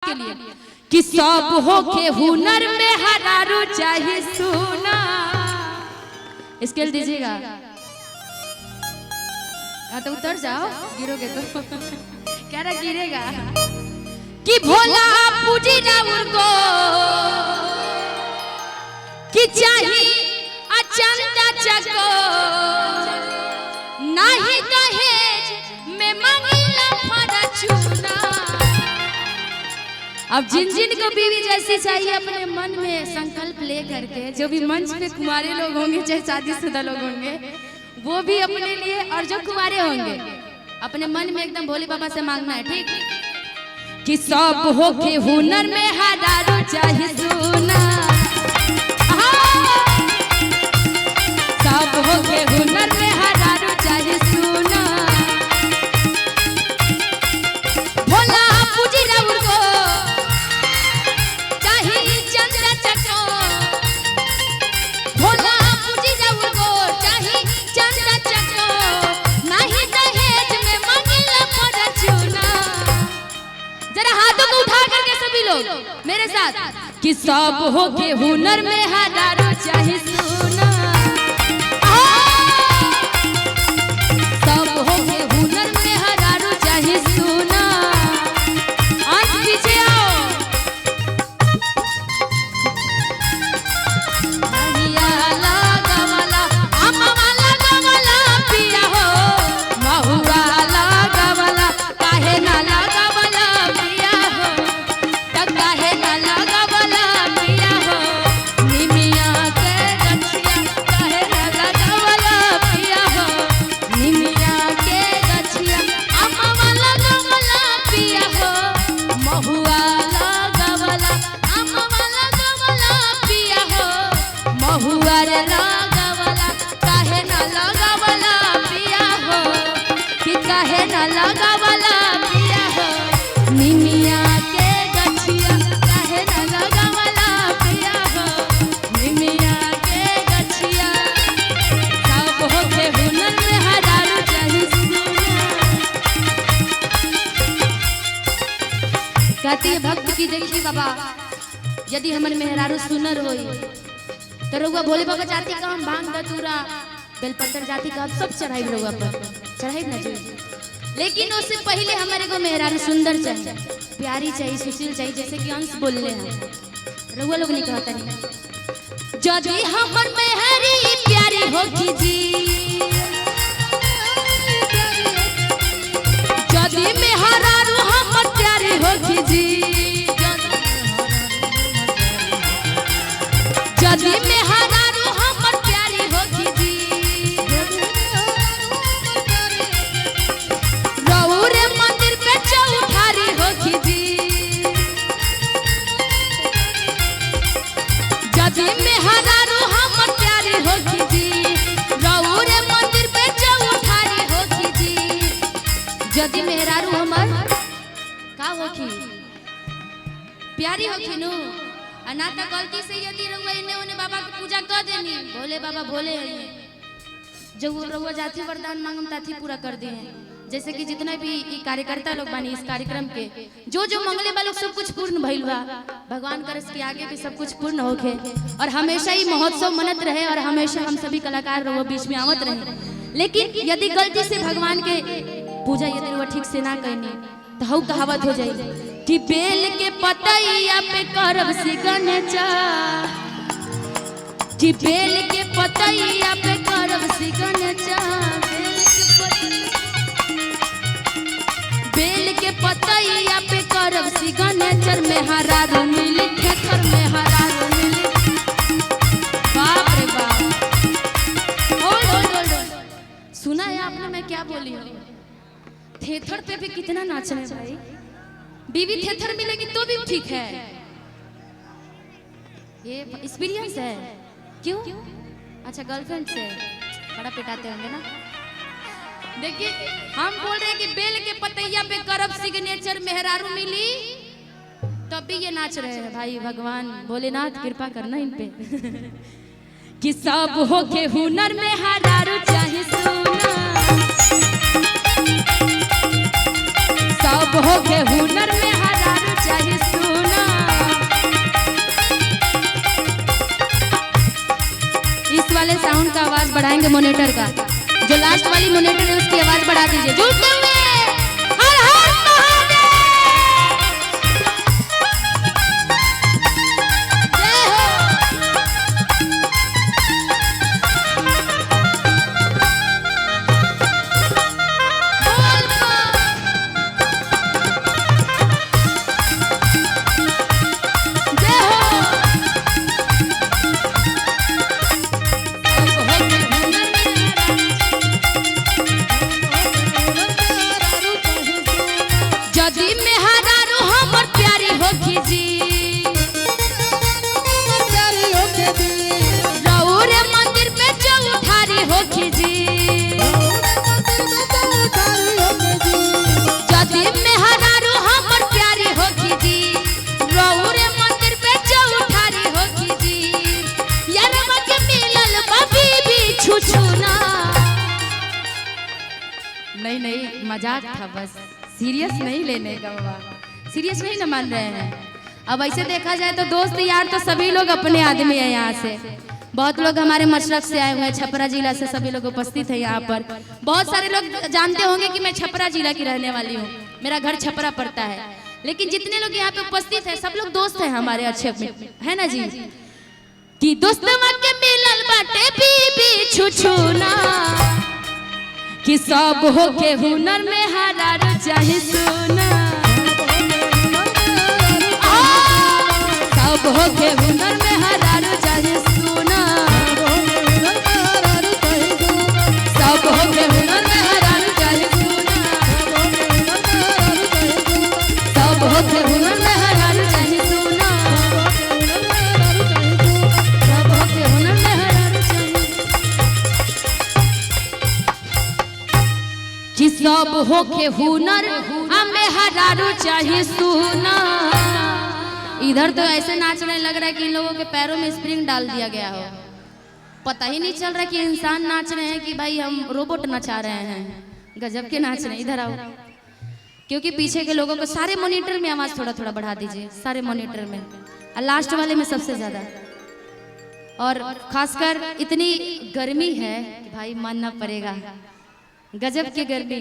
के लिए कि सब हो के हुनर में हरारू चाहिए सुना। स्केल दीजिएगा। हाँ तो उतर जाओ, गिरोगे तो क्या रहा गिरेगा। कि भोला पूजी राउर को कि चाहिए अचंता चको नहीं दहेज में मांगिला फरचूना। अब जिन जिन को बीवी जैसी चाहिए अपने मन में संकल्प ले करके, जो भी मंच पे कुंवारे लोग होंगे चाहे शादीशुदा लोग होंगे वो भी अपने लिए, और जो कुंवारे होंगे अपने मन में एकदम भोले बाबा से मांगना है, ठीक कि सब हो के हुनर में हजारों चाहिए सुना। सब हो के हुनर में हजारों चाहिए सुना। भोला पूजी राउर को चाहिए चंद्र चको। भोला पूजी राउर को चाहिए चंद्र चको नहीं दहेज में मांगिला फरचूना। जरा हाथों को उठा करके सभी लोग मेरे साथ कि सब हो के हुनर में हजारों चाहिए सुना। सब हो के हुनर में हजारों चाहिए सुना। आज पीछे आओ। महिया लगावला अम्मावाला गवला पिया हो। महुआ लगावला काहे ना लगावला पिया हो। त काहे ना लगावला पिया हो। निमिया के गछिया काहे ना लगावला पिया हो। निमिया के गछिया अम्मावाला गवला पिया हो। महुआ लगावला अम्मावाला गवला पिया हो। महुआ रे लगावला काहे ना लगावला पिया हो। कि काहे ना लगावला पिया हो। निमिया के गछिया काहे ना लगावला पिया हो। निमिया के गछिया सब हो के हुनर में हजारों चाहिए सुना। कहती है भक्त की देखी बाबा यदि हमर मेहरारू सुनर होई तो रउआ भोले बाबा जाति का हम भांग धतूरा बेलपत्र जाति का सब चढ़ाई रउआ पर चढ़ाई ना चाहिए, लेकिन उससे पहले हमारे को मेहरारू सुंदर चाहिए, प्यारी चाहिए, सुशील चाहिए, जैसे कि अंश बोल रहे हैं। रउआ लोग नहीं कहता नहीं जदि हमर मेहरी प्यारी होगी जी। जदि मेहरारू हमर प्यारी होगी जी। जदि मेहरारू हमर प्यारी होगी जी। रउरे मंदिर पे चौठारी होगी जी। जदि मेहरारू हमर प्यारी होगी जी। रउरे मंदिर पे चौठारी होगी जी। जदि मेहरारू हमर का होगी प्यारी होगी नु ना तो गलती से यदि रउआ इन्हें उन्हें बाबा की पूजा कर देनी, भोले बाबा भोले हैं जो रउआ जाति वरदान मांगम ताथी पूरा कर दिए हैं। जैसे कि जितना भी कार्यकर्ता लोग बानी इस कार्यक्रम के जो जो मंगले वालों सब कुछ पूर्ण भइल बा। भगवान करस के आगे भी सब कुछ पूर्ण होके और हमेशा ही महोत्सव मनत रहे और हमेशा हम सभी कलाकार रउआ बीच में आवत रहे। लेकिन यदि गलती से भगवान के पूजा यदि रउआ ठीक से ना करनी तो हऊ कहावत हो जाए कि बेल के पतैया पे करब सिग्नेचा। कि बेल के पतैया पे करब सिग्नेचा। बेल के पतैया पे करब सिग्नेचर में हरारू मिली खेतर में हरारू मिली। बाप रे बाप। होल्ड सुना है आपने मैं क्या बोली हूँ। थेथर पे भी कितना नाचना है भाई। बीवी थेथर मिलेगी तो भी ठीक है। ये एक्सपीरियंस है। क्यों? अच्छा गर्लफ्रेंड से बड़ा पिटाते होंगे ना। देखिए हम बोल रहे हैं कि बेल के पतैया पे करब सिग्नेचर मेहरारू मिली तब भी ये नाच रहे हैं भाई। भगवान भोलेनाथ कृपा करना इन पे कि सब हो के हुनर में हजारों चाहिए सुना। सब हो के हुनर में हजारों चाहिए। साउंड का आवाज बढ़ाएंगे मॉनिटर का, जो लास्ट वाली मॉनिटर है उसकी आवाज बढ़ा दीजिए। जुटते हुए हर हर महादेव। जय जदी में हजारो हमर प्यारी होखी जी, रउरे मंदिर पे चौठारी होखी जी। जदी में हजारो हमर प्यारी होखी जी, रउरे मंदिर पे चौठारी होखी जी। यारवा के मिलल बबी भी छुछुना। नहीं मजाक था, बस सीरियस नहीं लेने का बाबा, सीरियस नहीं ना मान रहे हैं। अब ऐसे देखा जाए तो दोस्त यार तो सभी लोग अपने आदमी है। यहाँ से बहुत लोग हमारे मशरक से आए हुए हैं, छपरा जिला से सभी लोग उपस्थित है यहाँ पर। बहुत सारे लोग जानते होंगे कि मैं छपरा जिला की रहने वाली हूँ, मेरा घर छपरा पड़ता है। लेकिन जितने लोग यहाँ पे उपस्थित है सब लोग दोस्त हैं हमारे अच्छे, है ना जी। कि दोस्त के मिलल बाटे बीबी छुछुना, कि सब हो के हुनर में हरार चाहे सुना। सब हो के हुनर में हरार चाहे सुना। सब हो के हुनर में हरार चाहे सुना। सब हो के हुनर में हरार चाहे सुना। सब हो के हुनर में हरार चाहे, कि सब हो के हुनर हमें हरारू चाहिए सुना। इधर तो ऐसे नाचने लग रहा है कि इन लोगों के पैरों में स्प्रिंग डाल दिया गया हो। पता ही नहीं चल रहा कि इंसान नाच रहे हैं कि भाई हम रोबोट नचा रहे हैं। गजब के नाच रहे हैं। इधर आओ, क्योंकि पीछे के लोगों को सारे मॉनिटर में आवाज थोड़ा थोड़ा बढ़ा दीजिए, सारे मॉनिटर में, और लास्ट वाले में सबसे ज्यादा। और खासकर इतनी गर्मी है कि भाई मानना पड़ेगा, गजब की गर्मी।